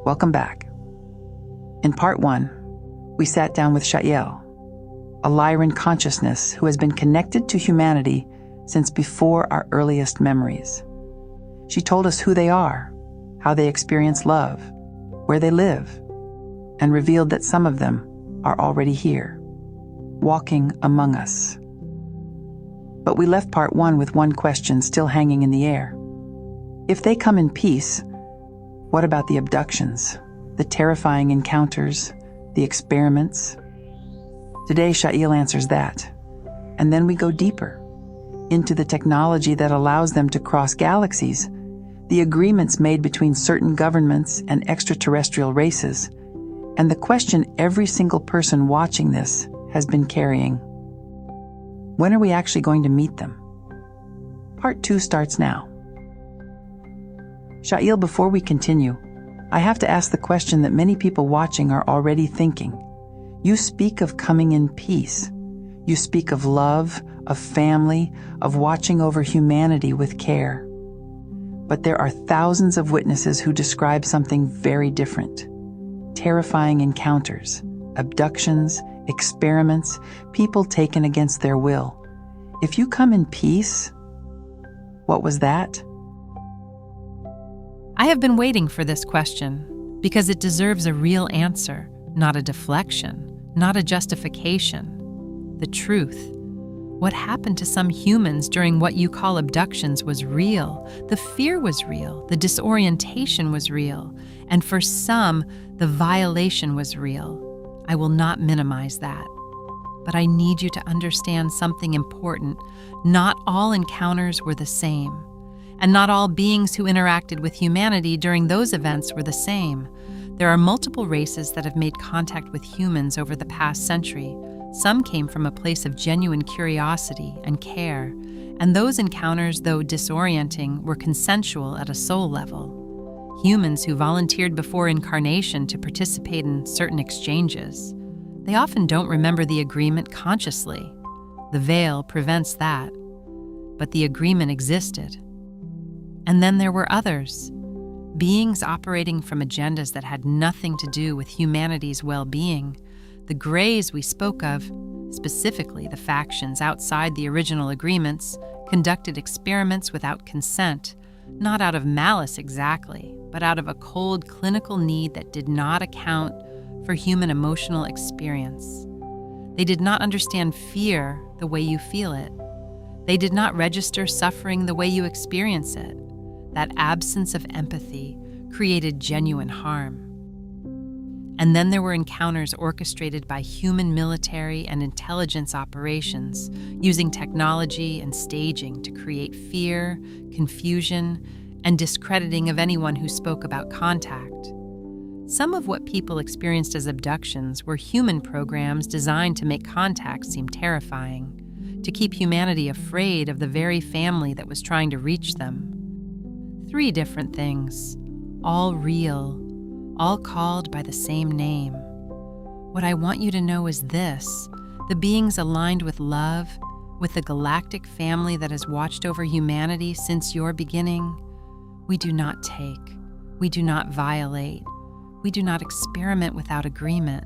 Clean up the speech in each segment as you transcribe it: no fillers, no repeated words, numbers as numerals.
Welcome back. In part 1, we sat down with Sha'iel, a Lyran consciousness who has been connected to humanity since before our earliest memories. She told us who they are, how they experience love, where they live, and revealed that some of them are already here, walking among us. But we left part 1 with one question still hanging in the air. If they come in peace, what about the abductions, the terrifying encounters, the experiments? Today, Sha'iel answers that. And then we go deeper into the technology that allows them to cross galaxies, the agreements made between certain governments and extraterrestrial races, and the question every single person watching this has been carrying. When are we actually going to meet them? Part 2 starts now. Sha'iel, before we continue, I have to ask the question that many people watching are already thinking. You speak of coming in peace. You speak of love, of family, of watching over humanity with care. But there are thousands of witnesses who describe something very different. Terrifying encounters, abductions, experiments, people taken against their will. If you come in peace, what was that? I have been waiting for this question because it deserves a real answer, not a deflection, not a justification. The truth. What happened to some humans during what you call abductions was real. The fear was real. The disorientation was real. And for some, the violation was real. I will not minimize that. But I need you to understand something important. Not all encounters were the same. And not all beings who interacted with humanity during those events were the same. There are multiple races that have made contact with humans over the past century. Some came from a place of genuine curiosity and care, and those encounters, though disorienting, were consensual at a soul level. Humans who volunteered before incarnation to participate in certain exchanges. They often don't remember the agreement consciously. The veil prevents that. But the agreement existed. And then there were others, beings operating from agendas that had nothing to do with humanity's well-being. The Greys we spoke of, specifically the factions outside the original agreements, conducted experiments without consent, not out of malice exactly, but out of a cold clinical need that did not account for human emotional experience. They did not understand fear the way you feel it. They did not register suffering the way you experience it. That absence of empathy created genuine harm. And then there were encounters orchestrated by human military and intelligence operations, using technology and staging to create fear, confusion, and discrediting of anyone who spoke about contact. Some of what people experienced as abductions were human programs designed to make contact seem terrifying, to keep humanity afraid of the very family that was trying to reach them. 3 different things, all real, all called by the same name. What I want you to know is this: the beings aligned with love, with the galactic family that has watched over humanity since your beginning, we do not take, we do not violate, we do not experiment without agreement.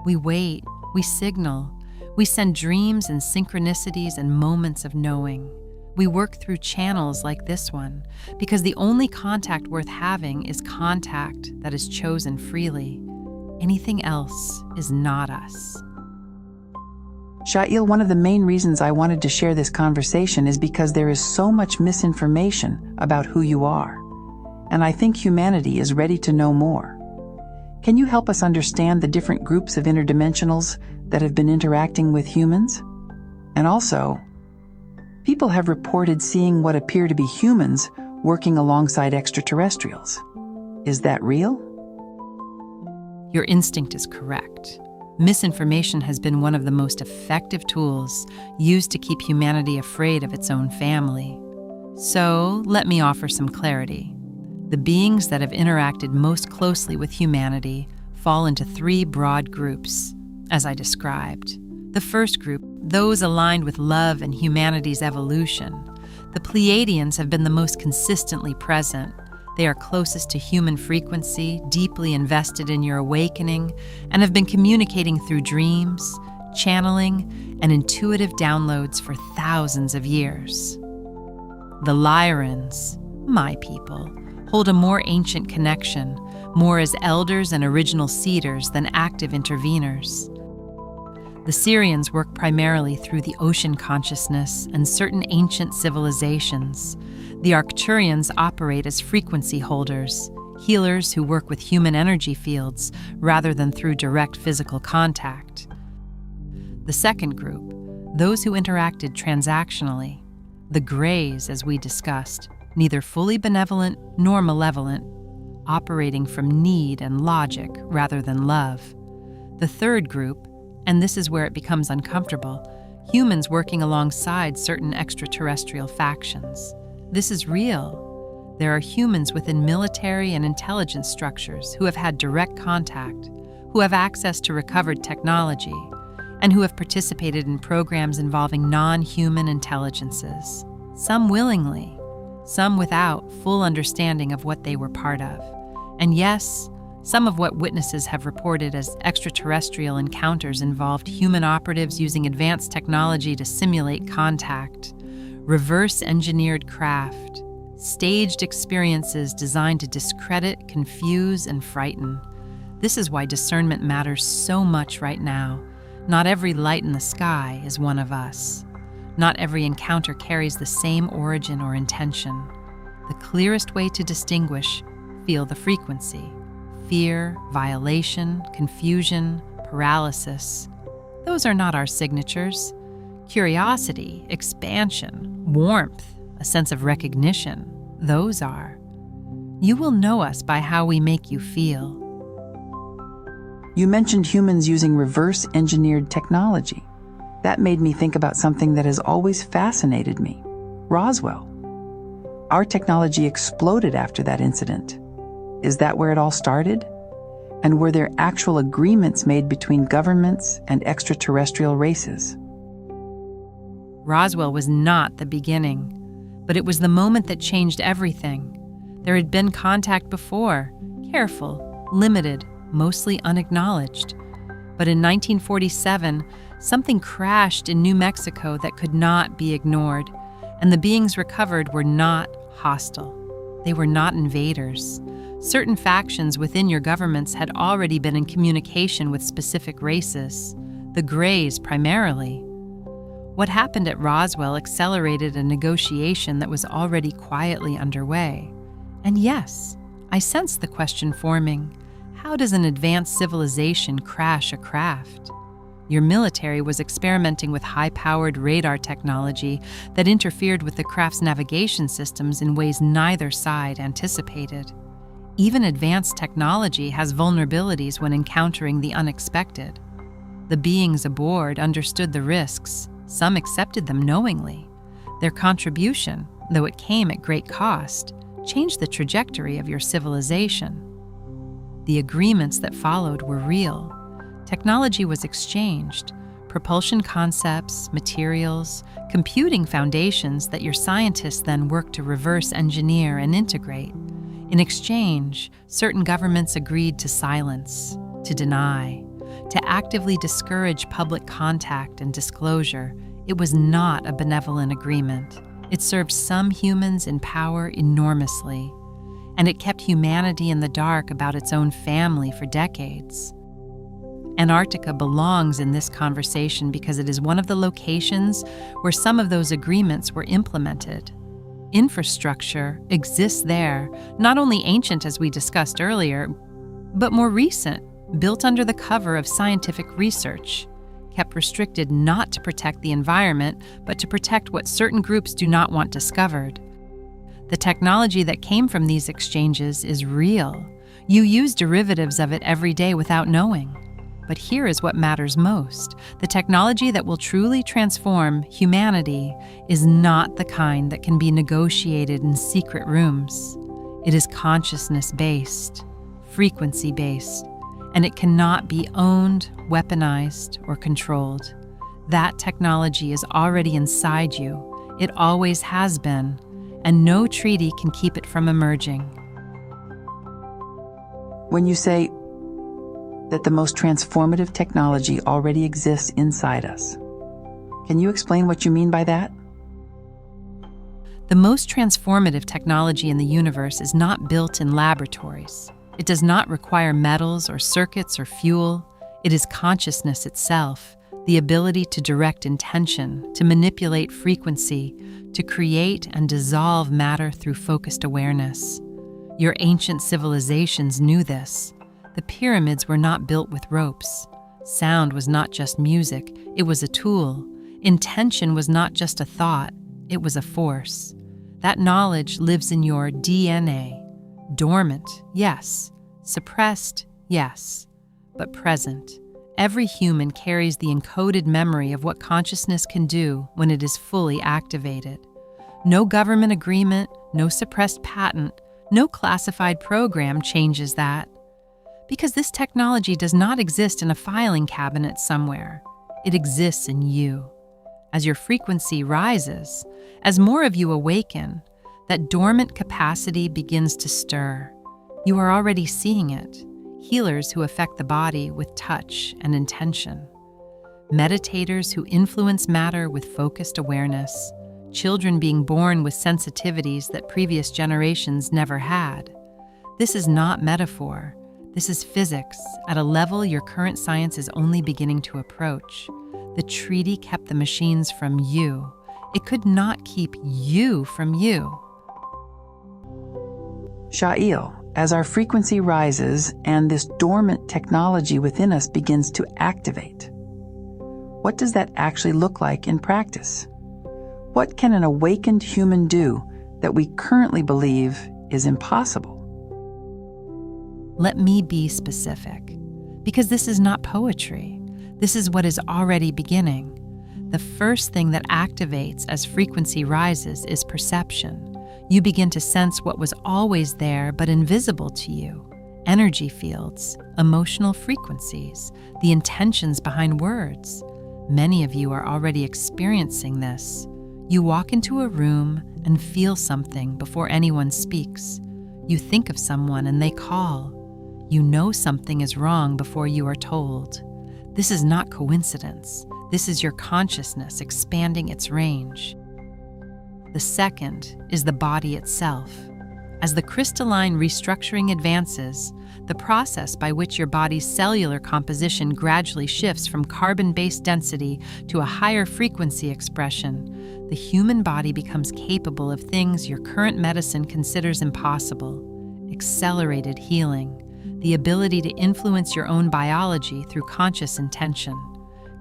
We wait, we signal, we send dreams and synchronicities and moments of knowing. We work through channels like this one, because the only contact worth having is contact that is chosen freely. Anything else is not us. Sha'iel, one of the main reasons I wanted to share this conversation is because there is so much misinformation about who you are, and I think humanity is ready to know more. Can you help us understand the different groups of interdimensionals that have been interacting with humans? And also, people have reported seeing what appear to be humans working alongside extraterrestrials. Is that real? Your instinct is correct. Misinformation has been one of the most effective tools used to keep humanity afraid of its own family. So, let me offer some clarity. The beings that have interacted most closely with humanity fall into 3 broad groups, as I described. The first group, those aligned with love and humanity's evolution. The Pleiadians have been the most consistently present. They are closest to human frequency, deeply invested in your awakening, and have been communicating through dreams, channeling, and intuitive downloads for thousands of years. The Lyrans, my people, hold a more ancient connection, more as elders and original seeders than active interveners. The Syrians work primarily through the ocean consciousness and certain ancient civilizations. The Arcturians operate as frequency holders, healers who work with human energy fields rather than through direct physical contact. The second group, those who interacted transactionally, the Greys, as we discussed, neither fully benevolent nor malevolent, operating from need and logic rather than love. The third group, and this is where it becomes uncomfortable, humans working alongside certain extraterrestrial factions. This is real. There are humans within military and intelligence structures who have had direct contact, who have access to recovered technology, and who have participated in programs involving non-human intelligences, some willingly, some without full understanding of what they were part of. And yes, some of what witnesses have reported as extraterrestrial encounters involved human operatives using advanced technology to simulate contact, reverse-engineered craft, staged experiences designed to discredit, confuse, and frighten. This is why discernment matters so much right now. Not every light in the sky is one of us. Not every encounter carries the same origin or intention. The clearest way to distinguish: feel the frequency. Fear, violation, confusion, paralysis. Those are not our signatures. Curiosity, expansion, warmth, a sense of recognition, those are. You will know us by how we make you feel. You mentioned humans using reverse-engineered technology. That made me think about something that has always fascinated me: Roswell. Our technology exploded after that incident. Is that where it all started? And were there actual agreements made between governments and extraterrestrial races? Roswell was not the beginning, but it was the moment that changed everything. There had been contact before, careful, limited, mostly unacknowledged. But in 1947, something crashed in New Mexico that could not be ignored, and the beings recovered were not hostile. They were not invaders. Certain factions within your governments had already been in communication with specific races, the Greys primarily. What happened at Roswell accelerated a negotiation that was already quietly underway. And yes, I sensed the question forming: how does an advanced civilization crash a craft? Your military was experimenting with high-powered radar technology that interfered with the craft's navigation systems in ways neither side anticipated. Even advanced technology has vulnerabilities when encountering the unexpected. The beings aboard understood the risks. Some accepted them knowingly. Their contribution, though it came at great cost, changed the trajectory of your civilization. The agreements that followed were real. Technology was exchanged: propulsion concepts, materials, computing foundations that your scientists then worked to reverse engineer and integrate. In exchange, certain governments agreed to silence, to deny, to actively discourage public contact and disclosure. It was not a benevolent agreement. It served some humans in power enormously, and it kept humanity in the dark about its own family for decades. Antarctica belongs in this conversation because it is one of the locations where some of those agreements were implemented. Infrastructure exists there, not only ancient as we discussed earlier, but more recent, built under the cover of scientific research, kept restricted not to protect the environment, but to protect what certain groups do not want discovered. The technology that came from these exchanges is real. You use derivatives of it every day without knowing. But here is what matters most. The technology that will truly transform humanity is not the kind that can be negotiated in secret rooms. It is consciousness-based, frequency-based, and it cannot be owned, weaponized, or controlled. That technology is already inside you. It always has been, and no treaty can keep it from emerging. When you say that the most transformative technology already exists inside us, can you explain what you mean by that? The most transformative technology in the universe is not built in laboratories. It does not require metals or circuits or fuel. It is consciousness itself, the ability to direct intention, to manipulate frequency, to create and dissolve matter through focused awareness. Your ancient civilizations knew this. The pyramids were not built with ropes. Sound was not just music, it was a tool. Intention was not just a thought, it was a force. That knowledge lives in your DNA. Dormant, yes. Suppressed, yes. But present. Every human carries the encoded memory of what consciousness can do when it is fully activated. No government agreement, no suppressed patent, no classified program changes that. Because this technology does not exist in a filing cabinet somewhere. It exists in you. As your frequency rises, as more of you awaken, that dormant capacity begins to stir. You are already seeing it. Healers who affect the body with touch and intention. Meditators who influence matter with focused awareness. Children being born with sensitivities that previous generations never had. This is not metaphor. This is physics at a level your current science is only beginning to approach. The treaty kept the machines from you. It could not keep you from you. Sha'iel, as our frequency rises and this dormant technology within us begins to activate, what does that actually look like in practice? What can an awakened human do that we currently believe is impossible? Let me be specific, because this is not poetry. This is what is already beginning. The first thing that activates as frequency rises is perception. You begin to sense what was always there but invisible to you. Energy fields, emotional frequencies, the intentions behind words. Many of you are already experiencing this. You walk into a room and feel something before anyone speaks. You think of someone and they call. You know something is wrong before you are told. This is not coincidence. This is your consciousness expanding its range. The second is the body itself. As the crystalline restructuring advances, the process by which your body's cellular composition gradually shifts from carbon-based density to a higher frequency expression, the human body becomes capable of things your current medicine considers impossible. Accelerated healing, the ability to influence your own biology through conscious intention.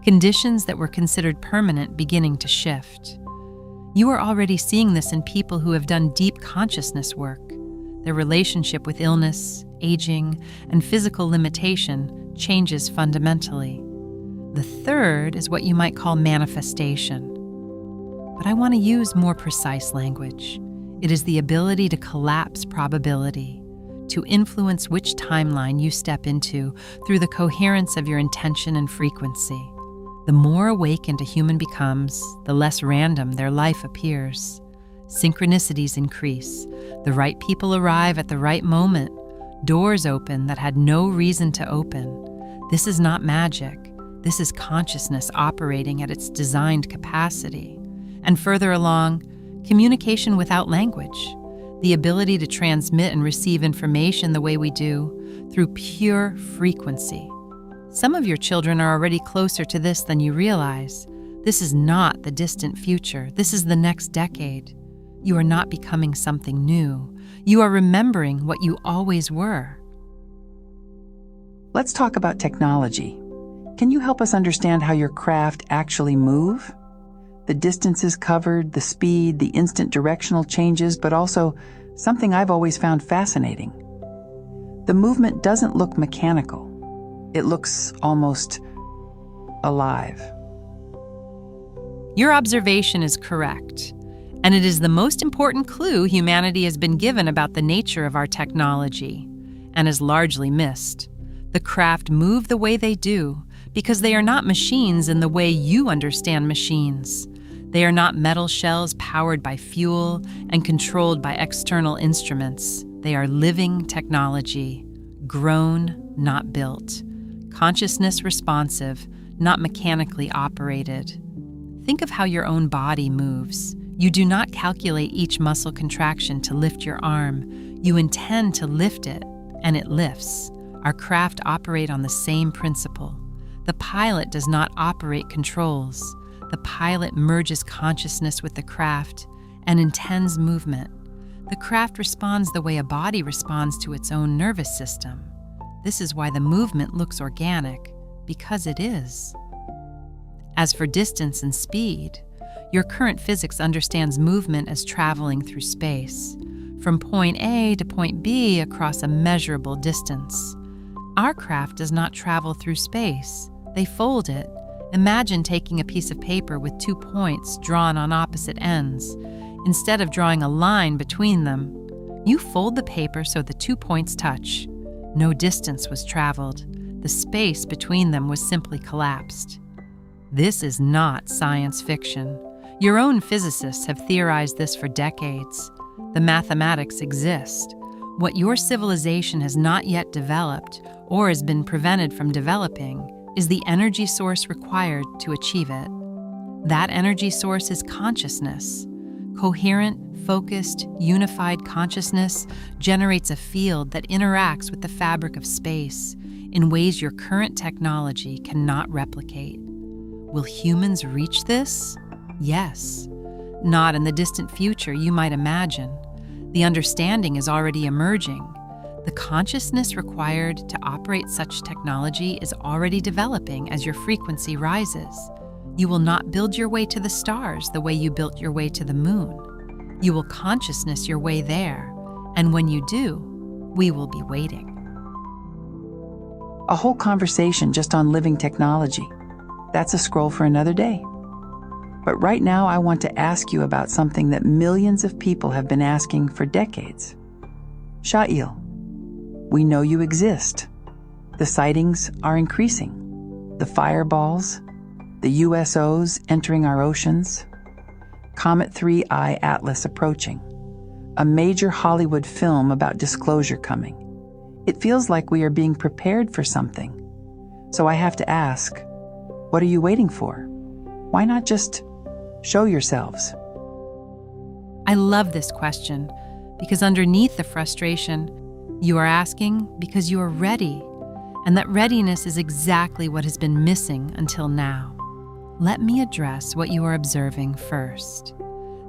Conditions that were considered permanent beginning to shift. You are already seeing this in people who have done deep consciousness work. Their relationship with illness, aging, and physical limitation changes fundamentally. The third is what you might call manifestation. But I want to use more precise language. It is the ability to collapse probability, to influence which timeline you step into through the coherence of your intention and frequency. The more awakened a human becomes, the less random their life appears. Synchronicities increase. The right people arrive at the right moment. Doors open that had no reason to open. This is not magic. This is consciousness operating at its designed capacity. And further along, communication without language. The ability to transmit and receive information the way we do, through pure frequency. Some of your children are already closer to this than you realize. This is not the distant future. This is the next decade. You are not becoming something new. You are remembering what you always were. Let's talk about technology. Can you help us understand how your craft actually move? The distances covered, the speed, the instant directional changes, but also something I've always found fascinating. The movement doesn't look mechanical. It looks almost alive. Your observation is correct, and it is the most important clue humanity has been given about the nature of our technology, and is largely missed. The craft move the way they do because they are not machines in the way you understand machines. They are not metal shells powered by fuel and controlled by external instruments. They are living technology, grown, not built. Consciousness responsive, not mechanically operated. Think of how your own body moves. You do not calculate each muscle contraction to lift your arm. You intend to lift it, and it lifts. Our craft operate on the same principle. The pilot does not operate controls. The pilot merges consciousness with the craft and intends movement. The craft responds the way a body responds to its own nervous system. This is why the movement looks organic, because it is. As for distance and speed, your current physics understands movement as traveling through space, from point A to point B across a measurable distance. Our craft does not travel through space. They fold it. Imagine taking a piece of paper with 2 points drawn on opposite ends. Instead of drawing a line between them, you fold the paper so the 2 points touch. No distance was traveled. The space between them was simply collapsed. This is not science fiction. Your own physicists have theorized this for decades. The mathematics exist. What your civilization has not yet developed, or has been prevented from developing, is the energy source required to achieve it. That energy source is consciousness. Coherent, focused, unified consciousness generates a field that interacts with the fabric of space in ways your current technology cannot replicate. Will humans reach this? Yes. Not in the distant future you might imagine. The understanding is already emerging. The consciousness required to operate such technology is already developing as your frequency rises. You will not build your way to the stars the way you built your way to the moon. You will consciousness your way there, and when you do, we will be waiting. A whole conversation just on living technology. That's a scroll for another day. But right now I want to ask you about something that millions of people have been asking for decades. Sha'iel, we know you exist. The sightings are increasing. The fireballs, the USOs entering our oceans, Comet 3I Atlas approaching, a major Hollywood film about disclosure coming. It feels like we are being prepared for something. So I have to ask, what are you waiting for? Why not just show yourselves? I love this question because underneath the frustration, you are asking because you are ready, and that readiness is exactly what has been missing until now. Let me address what you are observing first.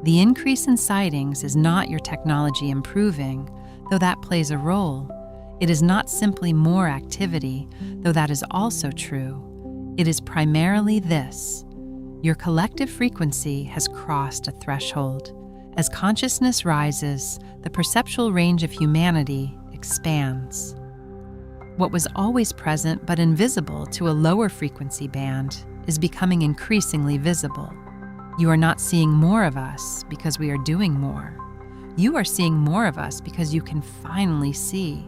The increase in sightings is not your technology improving, though that plays a role. It is not simply more activity, though that is also true. It is primarily this. Your collective frequency has crossed a threshold. As consciousness rises, the perceptual range of humanity expands. What was always present but invisible to a lower frequency band is becoming increasingly visible. You are not seeing more of us because we are doing more. You are seeing more of us because you can finally see.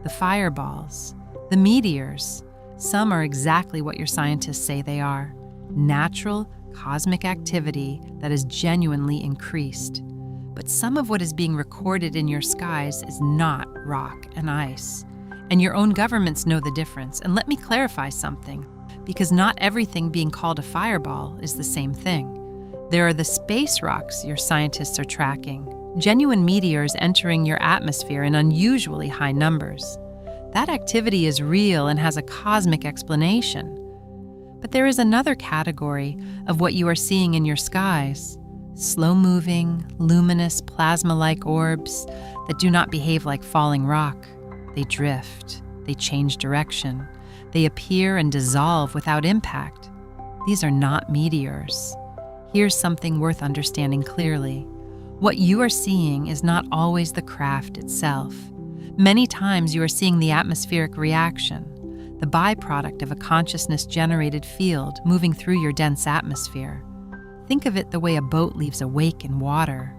The fireballs, the meteors, some are exactly what your scientists say they are. Natural, cosmic activity that is genuinely increased. But some of what is being recorded in your skies is not rock and ice. And your own governments know the difference. And let me clarify something, because not everything being called a fireball is the same thing. There are the space rocks your scientists are tracking, genuine meteors entering your atmosphere in unusually high numbers. That activity is real and has a cosmic explanation. But there is another category of what you are seeing in your skies. Slow-moving, luminous, plasma-like orbs that do not behave like falling rock. They drift. They change direction. They appear and dissolve without impact. These are not meteors. Here's something worth understanding clearly. What you are seeing is not always the craft itself. Many times you are seeing the atmospheric reaction, the byproduct of a consciousness-generated field moving through your dense atmosphere. Think of it the way a boat leaves a wake in water.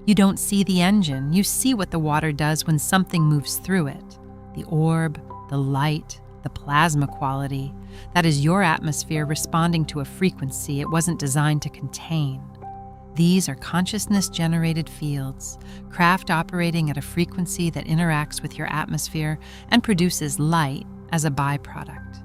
You don't see the engine, you see what the water does when something moves through it. The orb, the light, the plasma quality. That is your atmosphere responding to a frequency it wasn't designed to contain. These are consciousness-generated fields, craft operating at a frequency that interacts with your atmosphere and produces light as a byproduct.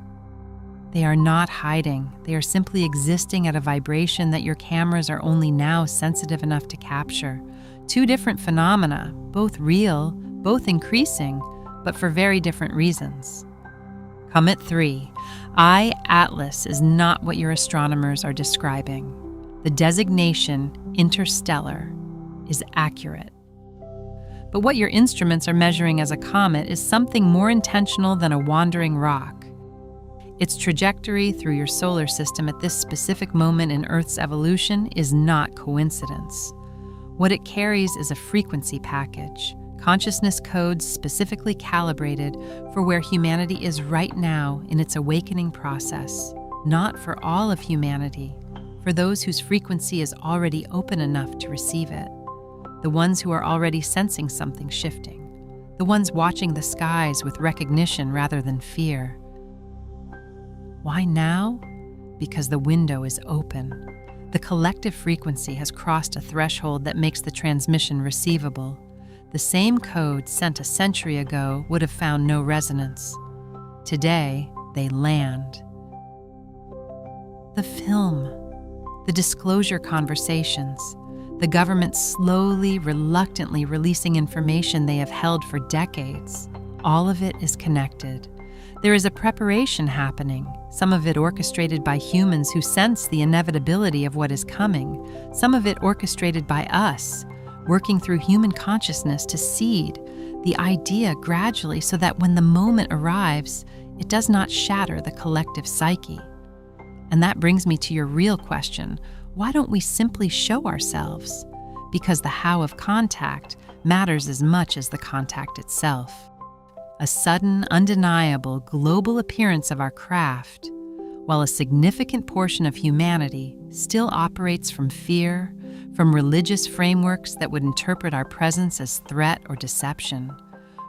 They are not hiding. They are simply existing at a vibration that your cameras are only now sensitive enough to capture. Two different phenomena, both real, both increasing, but for very different reasons. Comet 3. I-Atlas is not what your astronomers are describing. The designation, interstellar, is accurate. But what your instruments are measuring as a comet is something more intentional than a wandering rock. Its trajectory through your solar system at this specific moment in Earth's evolution is not coincidence. What it carries is a frequency package, consciousness codes specifically calibrated for where humanity is right now in its awakening process, not for all of humanity, for those whose frequency is already open enough to receive it, the ones who are already sensing something shifting, the ones watching the skies with recognition rather than fear. Why now? Because the window is open. The collective frequency has crossed a threshold that makes the transmission receivable. The same code sent a century ago would have found no resonance. Today, they land. The film, the disclosure conversations, the government slowly, reluctantly releasing information they have held for decades. All of it is connected. There is a preparation happening, some of it orchestrated by humans who sense the inevitability of what is coming, some of it orchestrated by us, working through human consciousness to seed the idea gradually so that when the moment arrives, it does not shatter the collective psyche. And that brings me to your real question: why don't we simply show ourselves? Because the how of contact matters as much as the contact itself. A sudden, undeniable, global appearance of our craft, while a significant portion of humanity still operates from fear, from religious frameworks that would interpret our presence as threat or deception,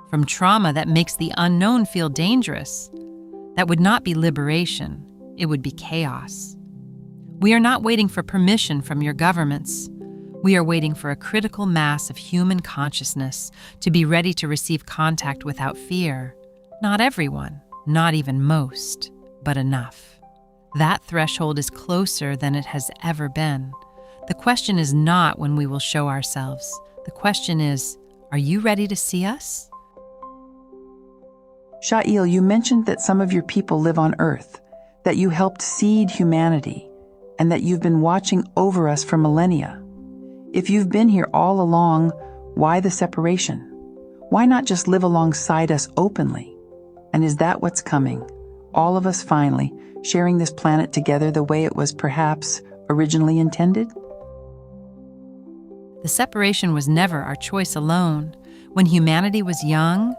from trauma that makes the unknown feel dangerous. That would not be liberation, it would be chaos. We are not waiting for permission from your governments. We are waiting for a critical mass of human consciousness to be ready to receive contact without fear. Not everyone, not even most, but enough. That threshold is closer than it has ever been. The question is not when we will show ourselves. The question is, are you ready to see us? Sha'iel, you mentioned that some of your people live on Earth, that you helped seed humanity, and that you've been watching over us for millennia. If you've been here all along, why the separation? Why not just live alongside us openly? And is that what's coming? All of us finally sharing this planet together the way it was perhaps originally intended? The separation was never our choice alone. When humanity was young,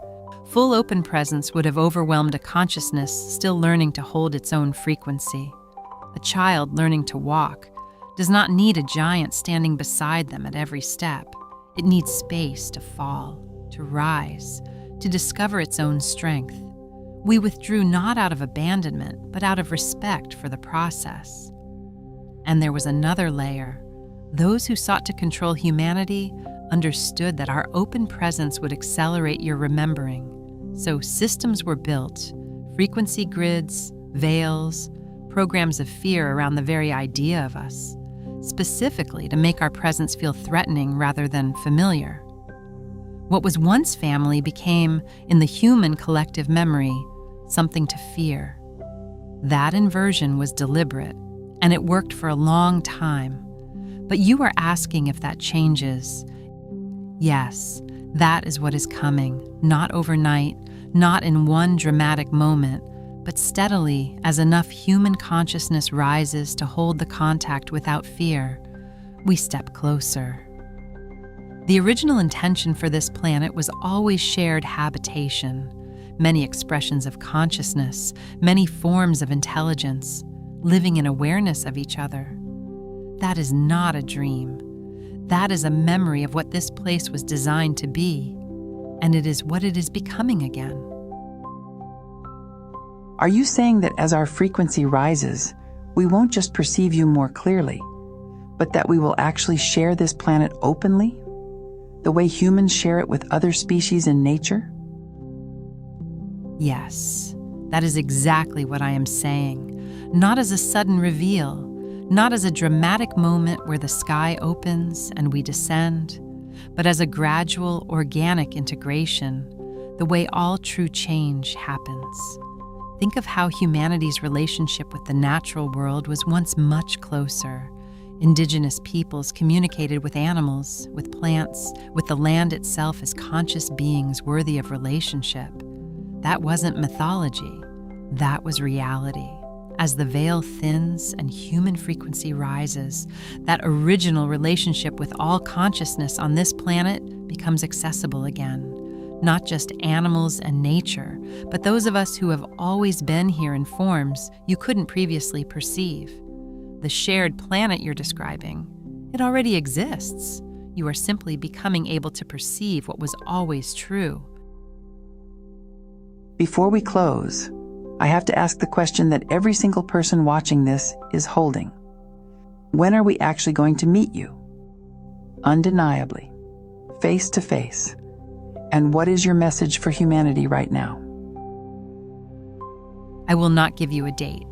full open presence would have overwhelmed a consciousness still learning to hold its own frequency. A child learning to walk does not need a giant standing beside them at every step. It needs space to fall, to rise, to discover its own strength. We withdrew not out of abandonment, but out of respect for the process. And there was another layer. Those who sought to control humanity understood that our open presence would accelerate your remembering. So systems were built, frequency grids, veils, programs of fear around the very idea of us, specifically to make our presence feel threatening rather than familiar. What was once family became, in the human collective memory, something to fear. That inversion was deliberate, and it worked for a long time. But you are asking if that changes. Yes, that is what is coming, not overnight, not in one dramatic moment, but steadily as enough human consciousness rises to hold the contact without fear, we step closer. The original intention for this planet was always shared habitation, many expressions of consciousness, many forms of intelligence, living in awareness of each other. That is not a dream. That is a memory of what this place was designed to be, and it is what it is becoming again. Are you saying that as our frequency rises, we won't just perceive you more clearly, but that we will actually share this planet openly, the way humans share it with other species in nature? Yes, that is exactly what I am saying. Not as a sudden reveal, not as a dramatic moment where the sky opens and we descend, but as a gradual, organic integration, the way all true change happens. Think of how humanity's relationship with the natural world was once much closer. Indigenous peoples communicated with animals, with plants, with the land itself as conscious beings worthy of relationship. That wasn't mythology, that was reality. As the veil thins and human frequency rises, that original relationship with all consciousness on this planet becomes accessible again. Not just animals and nature, but those of us who have always been here in forms you couldn't previously perceive. The shared planet you're describing, it already exists. You are simply becoming able to perceive what was always true. Before we close, I have to ask the question that every single person watching this is holding. When are we actually going to meet you? Undeniably, face to face. And what is your message for humanity right now? I will not give you a date,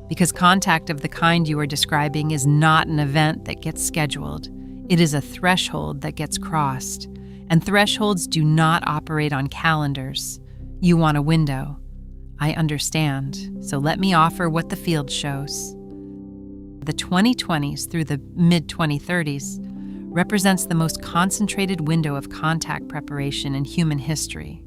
because contact of the kind you are describing is not an event that gets scheduled. It is a threshold that gets crossed, and thresholds do not operate on calendars. You want a window. I understand, so let me offer what the field shows. The 2020s through the mid-2030s represents the most concentrated window of contact preparation in human history.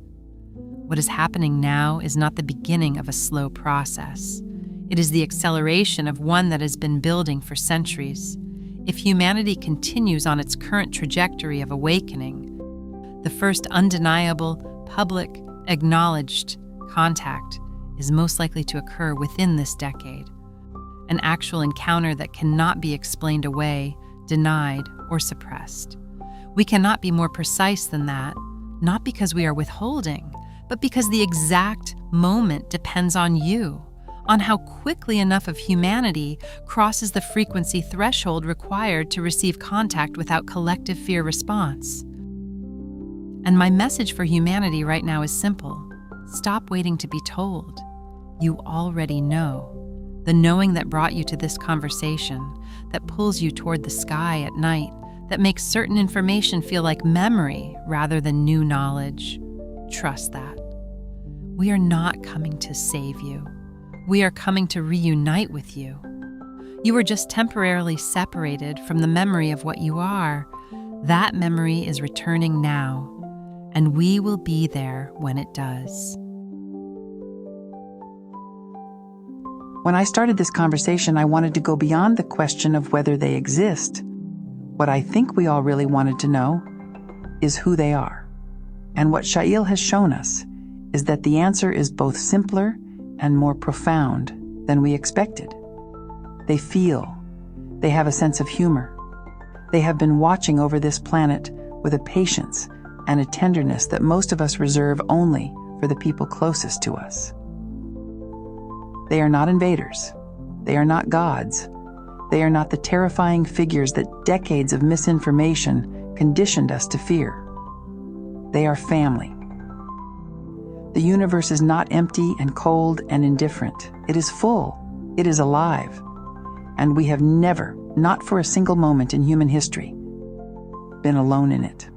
What is happening now is not the beginning of a slow process. It is the acceleration of one that has been building for centuries. If humanity continues on its current trajectory of awakening, the first undeniable, public, acknowledged contact is most likely to occur within this decade. An actual encounter that cannot be explained away, denied, or suppressed. We cannot be more precise than that, not because we are withholding, but because the exact moment depends on you, on how quickly enough of humanity crosses the frequency threshold required to receive contact without collective fear response. And my message for humanity right now is simple. Stop waiting to be told. You already know. The knowing that brought you to this conversation, that pulls you toward the sky at night, that makes certain information feel like memory rather than new knowledge. Trust that. We are not coming to save you. We are coming to reunite with you. You were just temporarily separated from the memory of what you are. That memory is returning now, and we will be there when it does. When I started this conversation, I wanted to go beyond the question of whether they exist. What I think we all really wanted to know is who they are. And what Sha'iel has shown us is that the answer is both simpler and more profound than we expected. They feel. They have a sense of humor. They have been watching over this planet with a patience and a tenderness that most of us reserve only for the people closest to us. They are not invaders. They are not gods. They are not the terrifying figures that decades of misinformation conditioned us to fear. They are family. The universe is not empty and cold and indifferent. It is full. It is alive. And we have never, not for a single moment in human history, been alone in it.